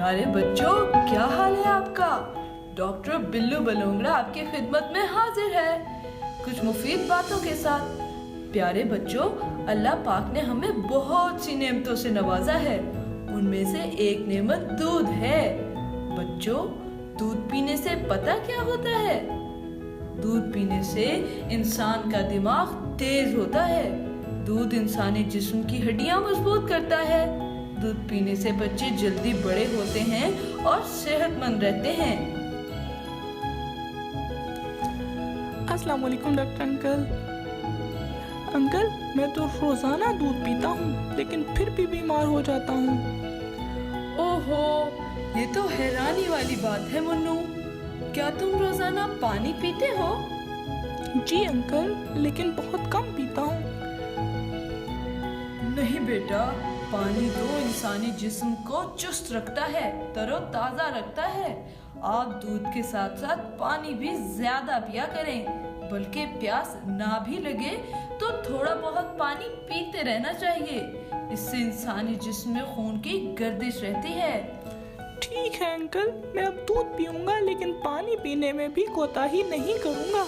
प्यारे बच्चों, क्या हाल है आपका। डॉक्टर बिल्लू बलोंगड़ा आपकी खिदमत में हाजिर है कुछ मुफीद बातों के साथ। प्यारे बच्चों, अल्लाह पाक ने हमें बहुत सी नेमतों से नवाजा है। उनमें से एक नेमत दूध है। बच्चों, दूध पीने से पता क्या होता है? दूध पीने से इंसान का दिमाग तेज होता है। दूध इंसानी जिस्म की हड्डियां मजबूत करता है। दूध पीने से बच्चे जल्दी बड़े होते हैं और सेहतमंद रहते हैं। अस्सलाम वालेकुम डॉक्टर अंकल। अंकल, मैं तो रोजाना दूध पीता हूँ लेकिन फिर भी बीमार हो जाता हूँ। ओहो, ये तो हैरानी वाली बात है मुन्नू। क्या तुम रोजाना पानी पीते हो? जी अंकल, लेकिन बहुत कम पीता हूँ। नहीं बेटा, पानी तो इंसानी जिस्म को चुस्त रखता है, तरोताजा रखता है। आप दूध के साथ साथ पानी भी ज्यादा पिया करें। बल्कि प्यास ना भी लगे तो थोड़ा बहुत पानी पीते रहना चाहिए। इससे इंसानी जिस्म में खून की गर्दिश रहती है। ठीक है अंकल, मैं अब दूध पीऊंगा लेकिन पानी पीने में भी कोताही नहीं करूंगा।